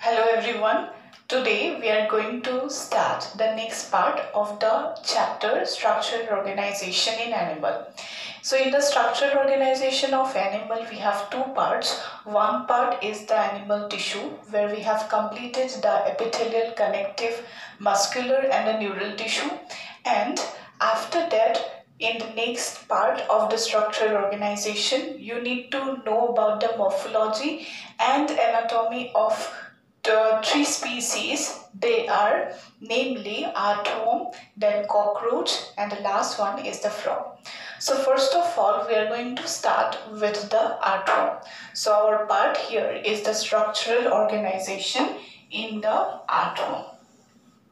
Hello everyone. Today we are going to start the next part of the chapter Structural Organization in Animal. So in the structural organization of animal we have two parts. One part is the animal tissue where we have completed the epithelial, connective, muscular and the neural tissue, and after that in the next part of the structural organization you need to know about the morphology and anatomy of the three species. They are namely earthworm, then cockroach, and the last one is the frog. So first of all we are going to start with the earthworm. So our part here is the structural organization in the earthworm.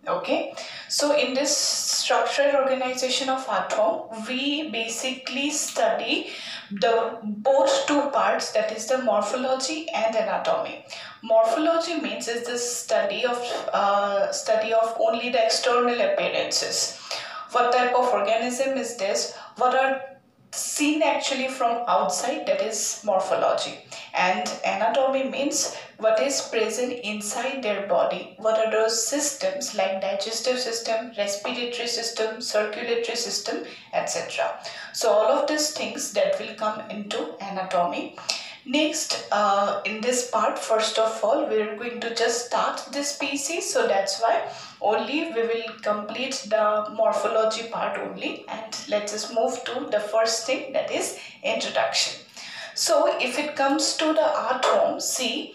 Okay, so in this structural organization of earthworm we basically study the both two parts, that is the morphology and anatomy. Morphology means is the study of only the external appearances. What type of organism is this, what are seen actually from outside, that is morphology. And anatomy means what is present inside their body, what are those systems like digestive system, respiratory system, circulatory system, etc. So all of these things that will come into anatomy. Next, in this part, first of all, we are going to just start this species. So that's why only we will complete the morphology part only. And let's just move to the first thing, that is introduction. So if it comes to the earthworm, see,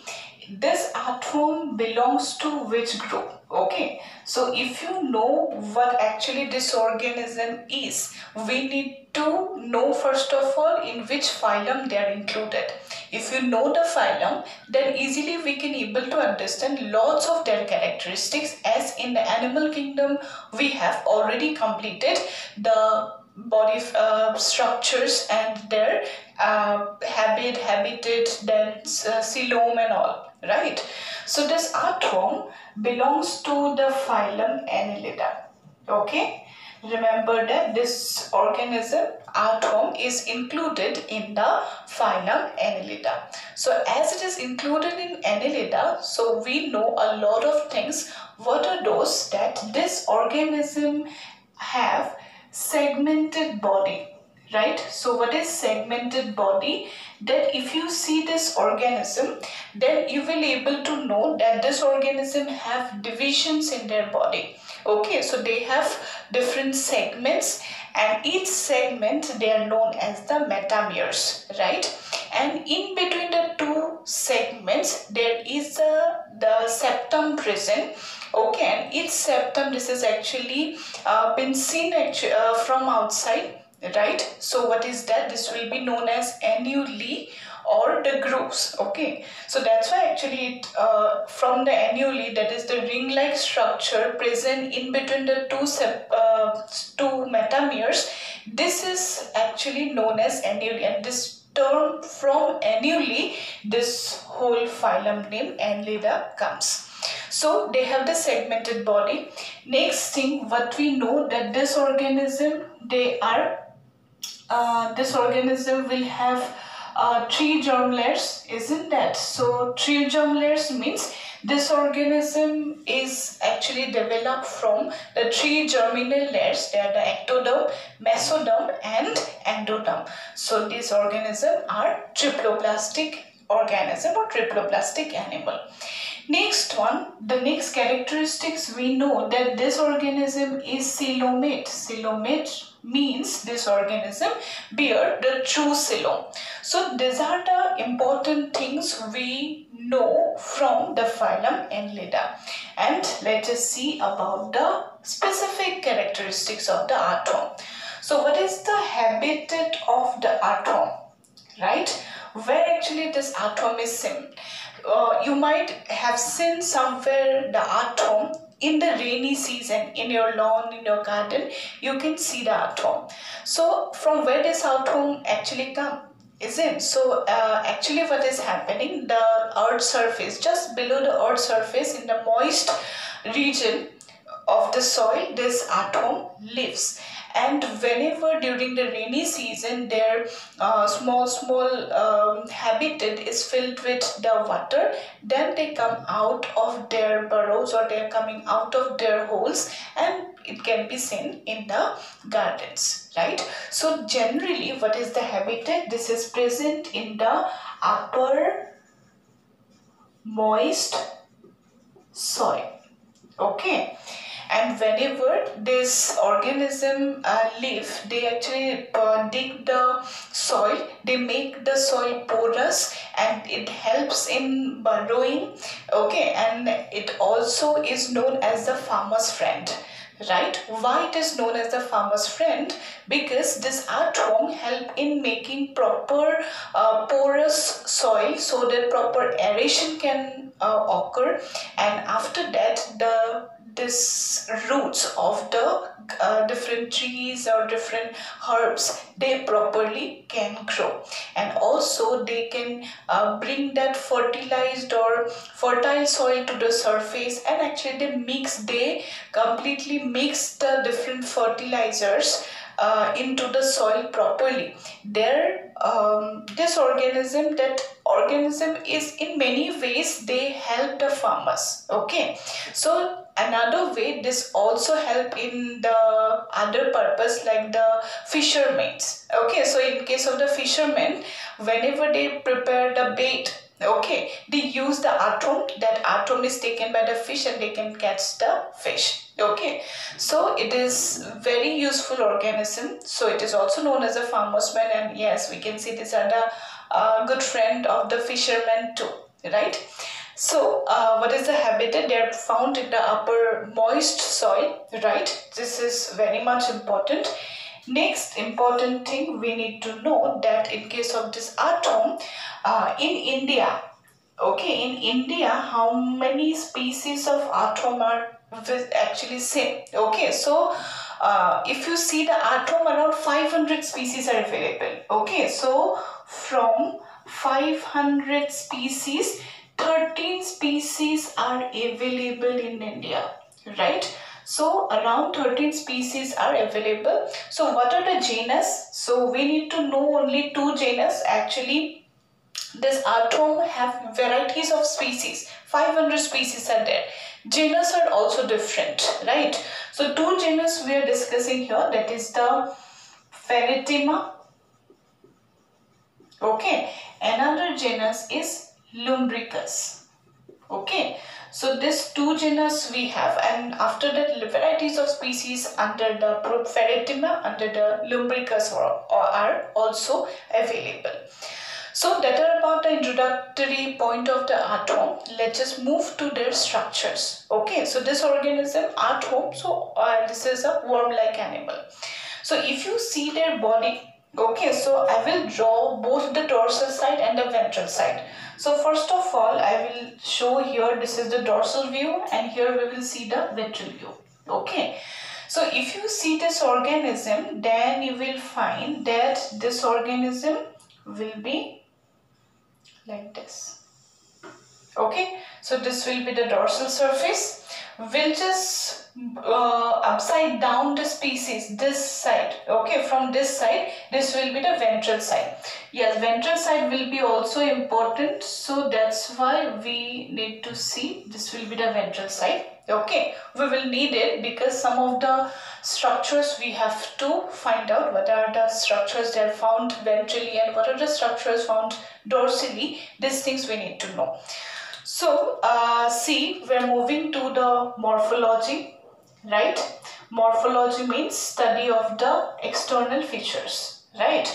this earthworm belongs to which group? Okay, so if you know what actually this organism is, we need to know first of all in which phylum they are included. If you know the phylum, then easily we can able to understand lots of their characteristics, as in the animal kingdom we have already completed the body structures and their habitat, then coelom and all, right? So this earthworm belongs to the phylum Annelida. Okay, remember that this organism earthworm is included in the phylum Annelida. So as it is included in Annelida, so we know a lot of things. What are those? That this organism have segmented body, right? So what is segmented body? That if you see this organism, then you will able to know that this organism have divisions in their body. Okay, so they have different segments, and each segment they are known as the metameres, right? And in between the two segments there is the septum present. Okay, and each septum, this is actually been seen from outside, right? So what is that? This will be known as annuli or the grooves. Okay, so that's why actually it, from the annuli, that is the ring-like structure present in between the two metameres, this is actually known as annuli, and this term from annuli, this whole phylum name Annelida comes. So they have the segmented body. Next thing what we know, that this organism this organism will have three germ layers, isn't that? So three germ layers means this organism is actually developed from the three germinal layers. They are the ectoderm, mesoderm and endoderm. So these organisms are triploblastic organism or triploblastic animal. Next one, the next characteristics, we know that this organism is coelomate. Coelomate means this organism bear the true coelom. So these are the important things we know from the phylum Annelida. And let us see about the specific characteristics of the earthworm. So what is the habitat of the earthworm, right? Where actually this earthworm is seen? You might have seen somewhere the earthworm in the rainy season, in your lawn, in your garden, you can see the earthworm. So from where does earthworm actually come? Isn't so actually what is happening, the earth surface, just below the earth surface in the moist region of the soil, this earthworm lives. and whenever during the rainy season their small habitat is filled with the water, then they come out of their burrows, or they are coming out of their holes, and it can be seen in the gardens, right? So generally, what is the habitat? This is present in the upper moist soil. Okay, and whenever this organism live, they actually dig the soil, they make the soil porous, and it helps in burrowing. Okay, and it also is known as the farmer's friend, right? Why it is known as the farmer's friend? Because this earthworm help in making proper porous soil, so that proper aeration can occur, and after that this roots of the different trees or different herbs, they properly can grow, and also they can bring that fertilized or fertile soil to the surface, and actually they completely mix the different fertilizers into the soil properly. This organism is in many ways they help the farmers. Okay, so another way this also help in the other purpose, like the fishermen. Okay, so in case of the fishermen, whenever they prepare the bait, okay, they use the earthworm. That earthworm is taken by the fish and they can catch the fish. Okay, so it is very useful organism. So it is also known as a farmer's man, and yes, we can see these are the good friend of the fishermen too, right? So what is the habitat? They are found in the upper moist soil, right? This is very much important. Next important thing we need to know, that in case of this earthworm, in India, okay, in India, how many species of earthworm are actually seen? Okay, so if you see the earthworm, around 500 species are available. Okay, so from 500 species, 13 species are available in India, right? So around 13 species are available. So what are the genus? So we need to know only 2 genus. Actually, this earthworm have varieties of species. 500 species are there. Genus are also different, right? So 2 genus we are discussing here, that is the Pheretima. Okay, another genus is Lumbricus. Okay, so this 2 genus we have, and after that varieties of species under the Pheretima, under the Lumbricus are also available. So that are about the introductory point of the earthworm. Let's just move to their structures. Okay, so this organism, earthworm, so this is a worm-like animal. So if you see their body, okay, so I will draw both the dorsal side and the ventral side. So first of all, I will show here, this is the dorsal view, and here we will see the ventral view. Okay, so if you see this organism, then you will find that this organism will be like this. Okay, so this will be the dorsal surface. We'll just upside down the species, this side. Okay, from this side, this will be the ventral side. Yes, ventral side will be also important, so that's why we need to see this will be the ventral side. Okay, we will need it because some of the structures we have to find out, what are the structures that are found ventrally and what are the structures found dorsally. These things we need to know. So see, we're moving to the morphology, right? Morphology means study of the external features, right?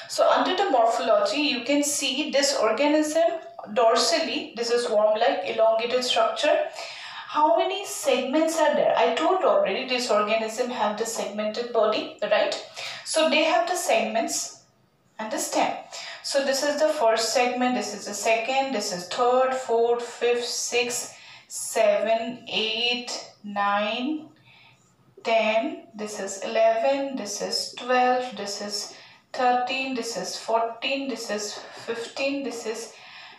So under the morphology, you can see this organism dorsally, this is worm-like elongated structure. How many segments are there? I told already this organism have the segmented body, right? So they have the segments and the stem. So this is the first segment, this is the second, this is third, fourth, fifth, sixth, 7, 8, 9, 10, this is 11, this is 12, this is 13, this is 14, this is 15, this is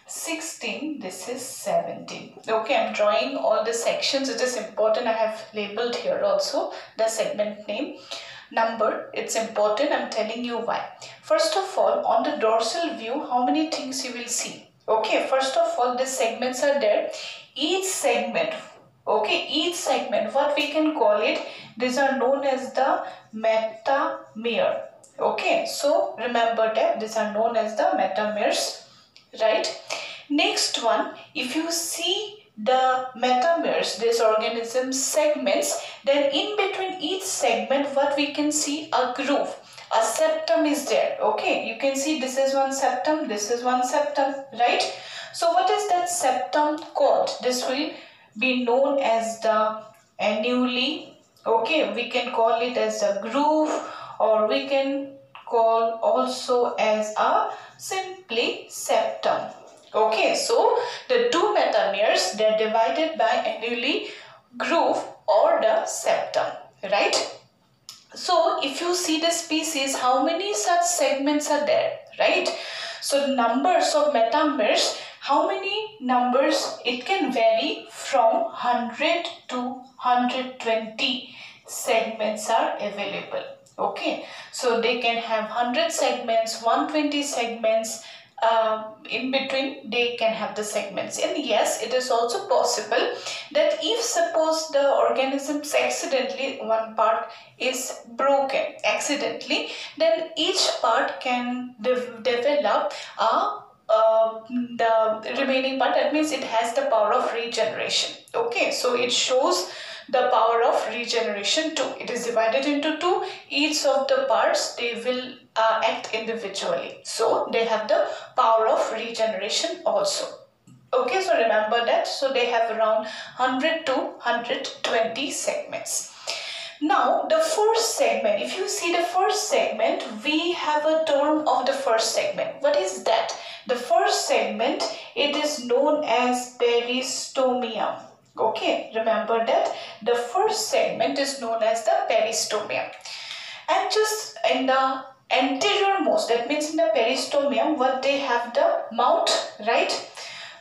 16, this is 17. Okay, I'm drawing all the sections. It is important. I have labeled here also the segment name. number, it's important. I'm telling you why. First of all, on the dorsal view, how many things you will see? Okay, first of all, the segments are there. Each segment, okay, each segment, what we can call it, these are known as the metamer. Okay, so remember that these are known as the metamers, right? Next one, if you see the metamers, this organism segments, then in between each segment, what we can see, a groove, a septum is there. Okay, you can see this is one septum, this is one septum, right? So what is that septum called? This will be known as the annuli. Okay, we can call it as a groove, or we can call also as a simply septum. Okay, so the two metamers, they are divided by annuli, groove or the septum, right? So if you see the species, how many such segments are there, right? So numbers of metamers, how many numbers? It can vary from 100 to 120 segments are available. Okay, so they can have 100 segments, 120 segments, in between they can have the segments. And yes, it is also possible that if suppose the organisms accidentally, one part is broken accidentally, then each part can develop the remaining part. That means it has the power of regeneration. Okay, so it shows the power of regeneration too. It is divided into two. Each of the parts, they will act individually. So they have the power of regeneration also. Okay, so remember that. So they have around 100 to 120 segments. Now the first segment, if you see the first segment, we have a term of the first segment. What is that? The first segment, it is known as peristomium. Okay, remember that the first segment is known as the peristomium. And just in the anterior most, that means in the peristomium, what they have, the mouth, right?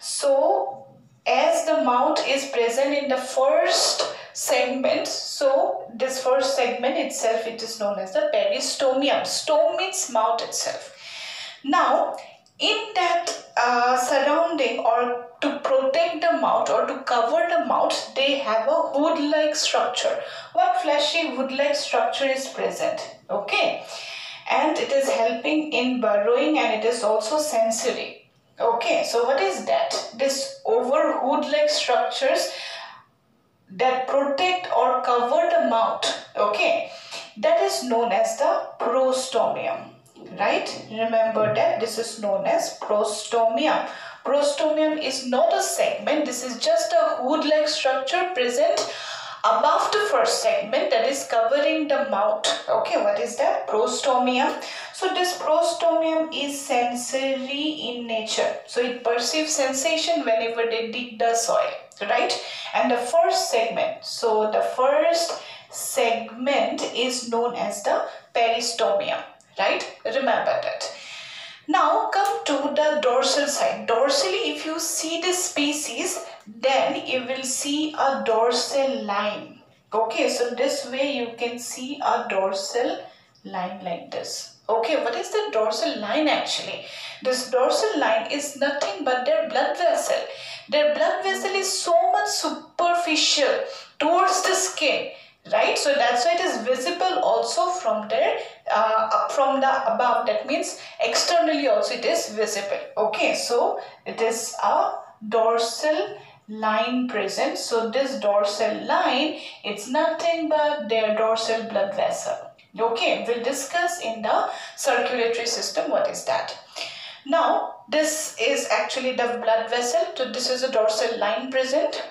So as the mouth is present in the first segment, so this first segment itself, it is known as the peristomium. Stome means mouth itself. Now in that surrounding, or to protect the mouth or to cover the mouth, they have a hood-like structure. What fleshy hood-like structure is present? Okay, and it is helping in burrowing, and it is also sensory. Okay, so what is that? This over hood-like structures that protect or cover the mouth, okay, that is known as the prostomium. Right? Remember that this is known as prostomium. Prostomium is not a segment. This is just a hood-like structure present above the first segment, that is covering the mouth. Okay, what is that? Prostomium. So this prostomium is sensory in nature. So it perceives sensation whenever they dig the soil, right? And the first segment, so the first segment is known as the peristomium. Right? Remember that. Now come to the dorsal side. Dorsally, if you see the species, then you will see a dorsal line. Okay, so this way you can see a dorsal line like this. Okay, what is the dorsal line actually? This dorsal line is nothing but their blood vessel. Their blood vessel is so much superficial towards the skin. Right, so that's why it is visible also from there, from the above. That means externally also it is visible. Okay, so it is a dorsal line present. So this dorsal line, it's nothing but their dorsal blood vessel. Okay, we'll discuss in the circulatory system what is that. Now this is actually the blood vessel. So this is a dorsal line present.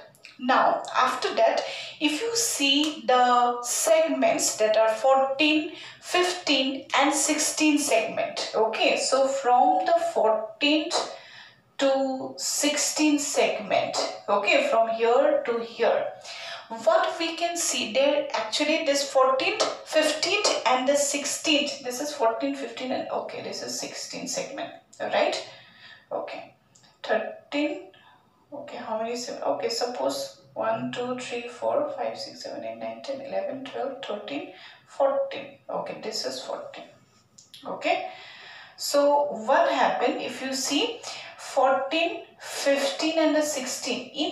Now after that, if you see the segments that are 14, 15 and 16 segment. Okay, so from the 14th to 16 segment, okay, from here to here, what we can see there, actually this 14th, 15th and the 16th, this is 14, 15 and okay, this is 16 segment, right? Okay, 13. Okay, how many? Okay, suppose 1, 2, 3, 4, 5, 6, 7, 8, 9, 10, 11, 12, 13, 14. Okay, this is 14. Okay. So what happened if you see 14, 15 and the 16 in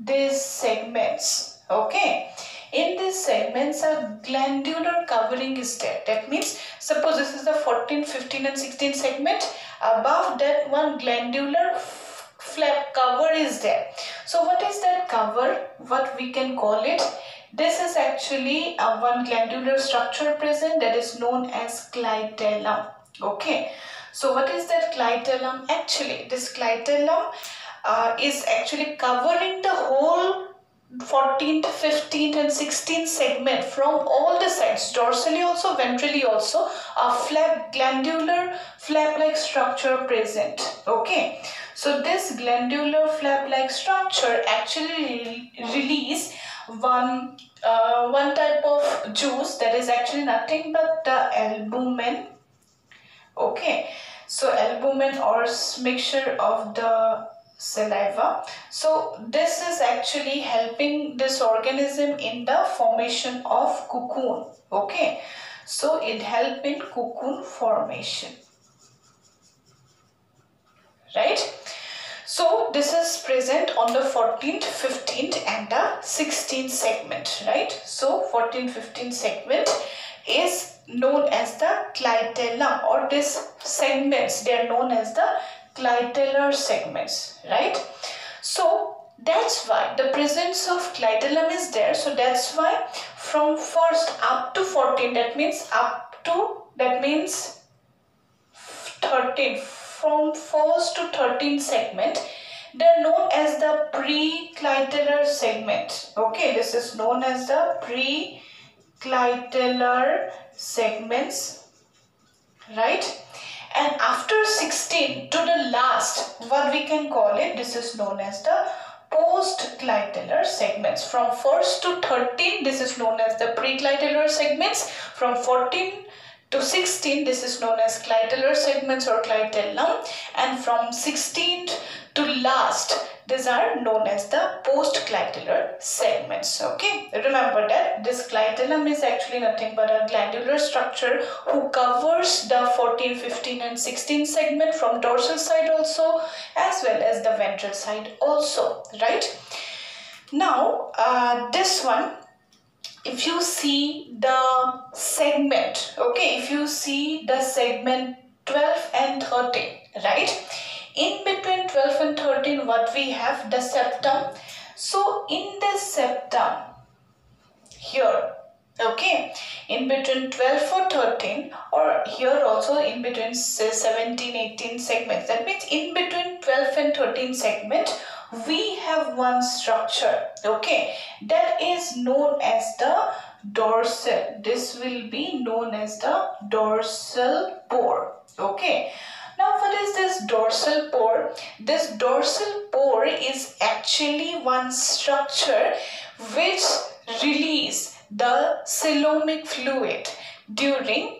these segments, okay, in these segments a glandular covering is there. That means suppose this is the 14, 15 and 16 segment, above that one glandular flap cover is there. So what is that cover? What we can call it? This is actually one glandular structure present that is known as clitellum. Okay, so what is that clitellum? Actually, this clitellum is actually covering the whole 14th, 15th and 16th segment from all the sides, dorsally also, ventrally also, a flap, glandular flap-like structure present. Okay, so this glandular flap-like structure actually release one type of juice that is actually nothing but the albumin. Okay, so albumin or mixture of the saliva. So this is actually helping this organism in the formation of cocoon. Okay, so it helps in cocoon formation, right? So this is present on the 14th, 15th and the 16th segment, right? So 14th, 15th segment is known as the clitellum, or these segments, they are known as the clitellar segments, right? So that's why the presence of clitellum is there. So that's why from first up to 14, that means 13, from 1st to 13th segment, they are known as the preclitellar segment. Okay, this is known as the preclitellar segments, right? And after 16 to the last, what we can call it, this is known as the postclitellar segments. From 1st to 13, this is known as the preclitellar segments. From 14 to 16, this is known as clitellar segments or clitellum, and from 16 to last, these are known as the postclitellar segments. Okay, remember that this clitellum is actually nothing but a glandular structure who covers the 14, 15 and 16 segment from dorsal side also, as well as the ventral side also, right? Now this one, if you see the segment, okay, if you see the segment 12 and 13, right, in between 12 and 13, what we have? The septum. So in the septum here, okay, in between 12 or 13, or here also in between 17, 18 segments, that means in between 12 and 13 segment, we have one structure, okay, that is known as the dorsal. This will be known as the dorsal pore. Okay, now what is this dorsal pore? This dorsal pore is actually one structure which release the coelomic fluid during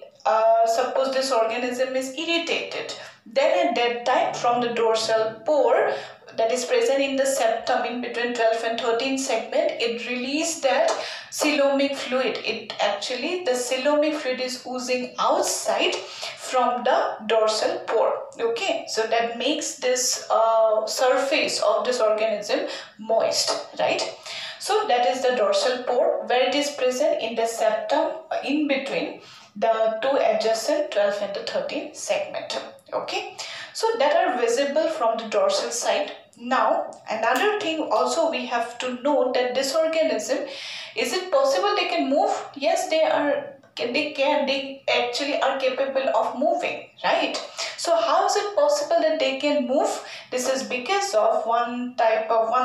suppose this organism is irritated. Then at that time, from the dorsal pore that is present in the septum in between 12 and 13 segment, it released that coelomic fluid. It actually, the coelomic fluid is oozing outside from the dorsal pore. Okay, so that makes this surface of this organism moist, right? So that is the dorsal pore, where it is present in the septum in between the two adjacent 12 and the 13 segment. Okay, so that are visible from the dorsal side. Now another thing also we have to know that this organism, is it possible they can move? Yes, they actually are capable of moving, right? So how is it possible that they can move? This is because of one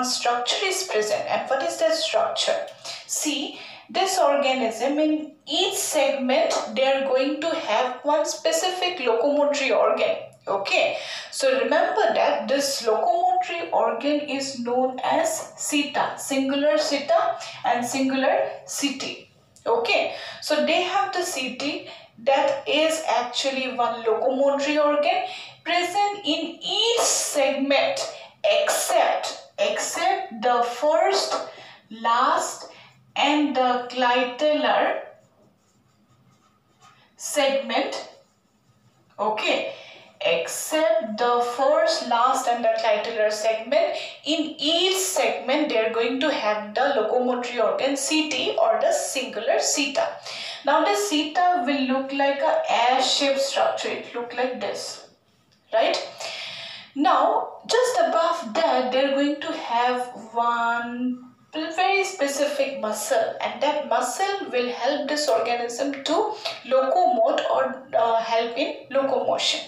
structure is present. And what is that structure? See, this organism, in each segment they are going to have one specific locomotory organ. Okay, so remember that this locomotory organ is known as seta, singular seta and singular setae. Okay, so they have the setae, that is actually one locomotory organ present in each segment except the first last and the clitellar segment, okay, except the first, last and the clitellar segment. In each segment they are going to have the locomotory organ CT or the singular seta. Now the seta will look like a S-shaped structure. It look like this, right? Now just above that they are going to have one very specific muscle, and that muscle will help this organism to locomote or help in locomotion.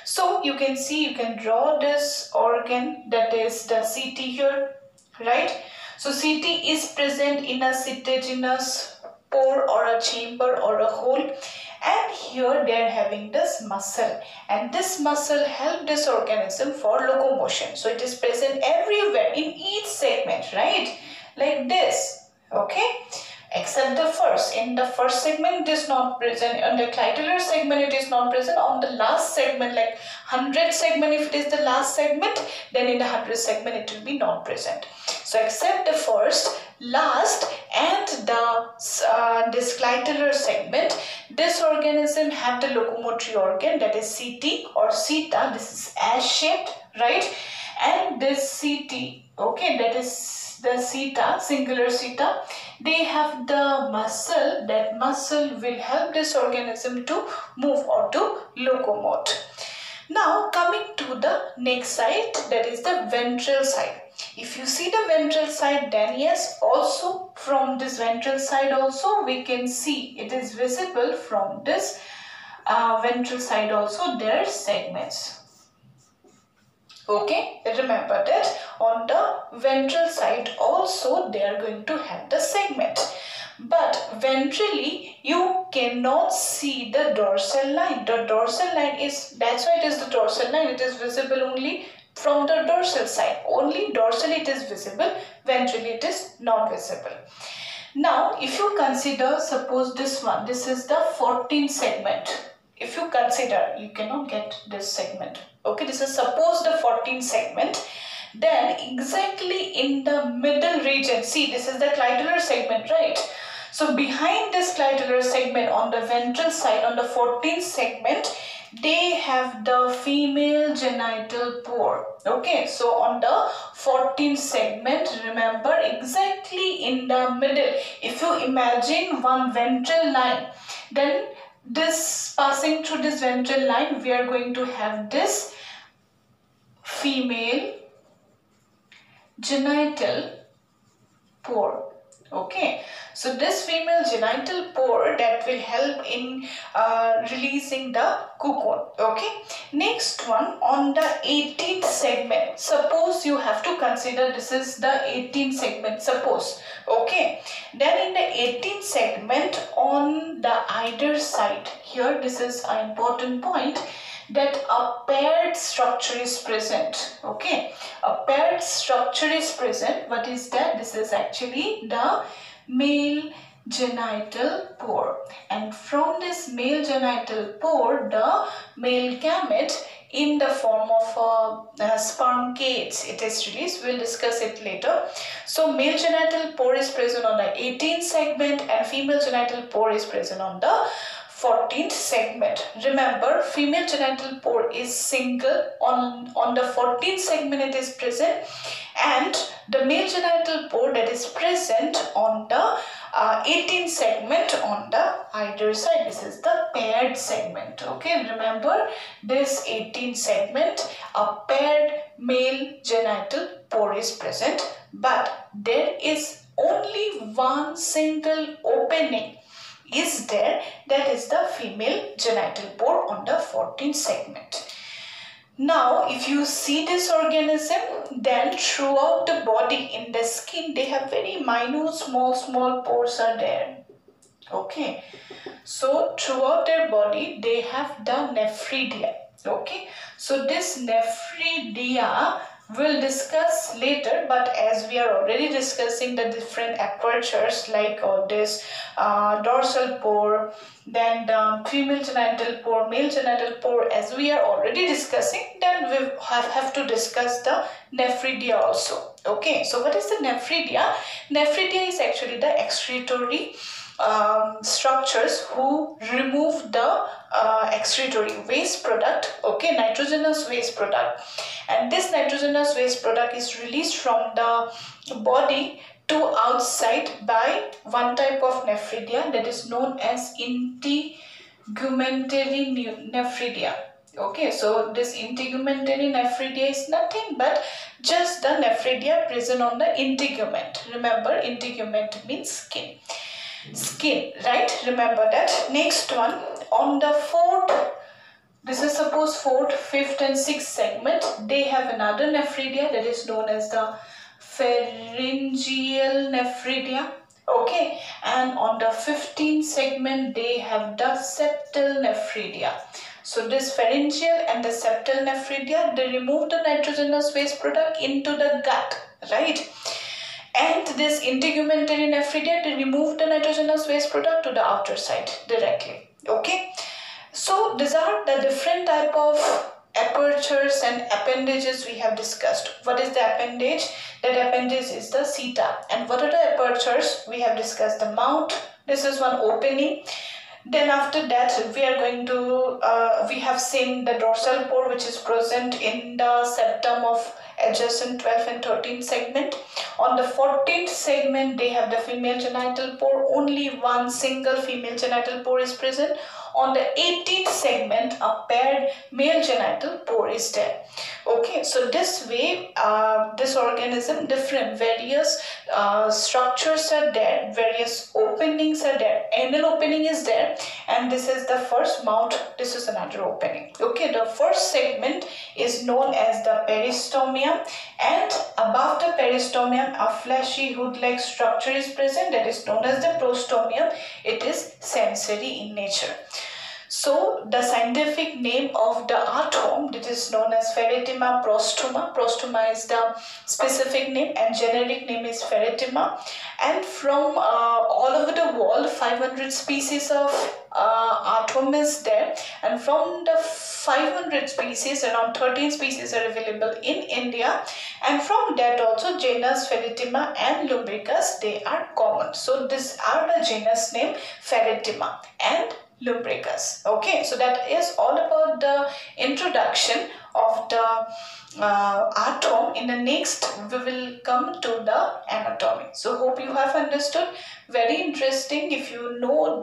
So you can see, you can draw this organ, that is the CT here, right? So CT is present in a citaginous pore or a chamber or a hole, and here they are having this muscle, and this muscle help this organism for locomotion. So it is present everywhere in each segment, right? Like this, okay, except the first. In the first segment it is not present, on the clitellar segment it is not present, on the last segment, like 100 segment, if it is the last segment, then in the 100 segment it will be not present. So except the first, last and the this clitellar segment, this organism have the locomotory organ, that is CT or seta. This is S-shaped, right? And this CT, okay, that is the seta, singular seta, they have the muscle. That muscle will help this organism to move or to locomote. Now coming to the next side, that is the ventral side. If you see the ventral side, then yes, also from this ventral side also we can see it is visible from this ventral side also there are segments. Okay, remember that on the ventral side also they are going to have the segment. But ventrally you cannot see the dorsal line. The dorsal line is, that's why it is the dorsal line, it is visible only from the dorsal side. Only dorsally it is visible, ventrally it is not visible. Now if you consider, suppose this one, this is the 14th segment. If you consider, you cannot get this segment. Okay, this is suppose the 14th segment. Then exactly in the middle region, see this is the clitellar segment, right? So behind this clitellar segment on the ventral side, on the 14th segment, they have the female genital pore. Okay, so on the 14th segment, remember exactly in the middle, if you imagine one ventral line, then this passing through this ventral line, we are going to have this female genital pore. Okay, so this female genital pore that will help in releasing the cocoon. Okay, next one on the 18th segment. Suppose you have to consider this is the 18th segment, suppose. Okay, then in the 18th segment on the either side, here this is an important point, that a paired structure is present. Okay, a paired structure is present. What is that? This is actually the male genital pore, and from this male genital pore, the male gamete in the form of sperm gates, it is released. We'll discuss it later. So male genital pore is present on the 18th segment and female genital pore is present on the 14th segment. Remember, female genital pore is single. On the 14th segment it is present, and the male genital pore that is present on the 18th segment on the either side. This is the paired segment. Okay, remember this 18th segment, a paired male genital pore is present, but there is only one single opening is there, that is the female genital pore on the 14th segment. Now if you see this organism, then throughout the body in the skin they have very minute small pores are there. Okay, so throughout their body they have the nephridia. Okay, so this nephridia we'll discuss later, but as we are already discussing the different apertures like this dorsal pore, then the female genital pore, male genital pore, as we are already discussing, then we have to discuss the nephridia also. Okay, so what is the nephridia? Nephridia is actually the excretory structures who remove the excretory waste product, okay, nitrogenous waste product, and this nitrogenous waste product is released from the body to outside by one type of nephridia that is known as integumentary nephridia. Okay, so this integumentary nephridia is nothing but just the nephridia present on the integument. Remember, integument means skin, right? Remember that. Next one, on the fourth, this is suppose fourth, fifth and sixth segment, they have another nephridia that is known as the pharyngeal nephridia. Okay, and on the 15th segment they have the septal nephridia. So this pharyngeal and the septal nephridia, they remove the nitrogenous waste product into the gut, right? And this integumentary nephridia, they remove the nitrogenous waste product to the outer side directly. Okay, so these are the different type of apertures and appendages we have discussed. What is the appendage? That appendage is the seta. And what are the apertures? We have discussed the mouth. This is one opening. Then after that we are going to we have seen the dorsal pore, which is present in the septum of adjacent 12th and 13th segment. On the 14th segment they have the female genital pore. Only one single female genital pore is present. On the 18th segment a paired male genital pore is there. Okay, so this way this organism, different various structures are there, various openings are there. Anal opening is there, and this is the first mouth, this is another opening. Okay, the first segment is known as the peristomium, and above the peristomium a fleshy hood-like structure is present that is known as the prostomium. It is sensory in nature. So the scientific name of the arthome, that is known as Pheretima prostoma. Prostoma is the specific name and generic name is Pheretima. And from all over the world 500 species of arthome is there, and from the 500 species around 13 species are available in India, and from that also genus Pheretima and Lumbricus, they are common. So these are the genus name Pheretima and Lumbricus. Okay, so that is all about the introduction of the arthome. In the next we will come to the anatomy. So hope you have understood. Very interesting. If you know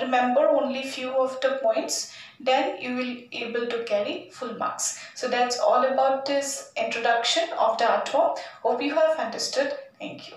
remember only few of the points, then you will able to carry full marks. So that's all about this introduction of the arthome. Hope you have understood. Thank you.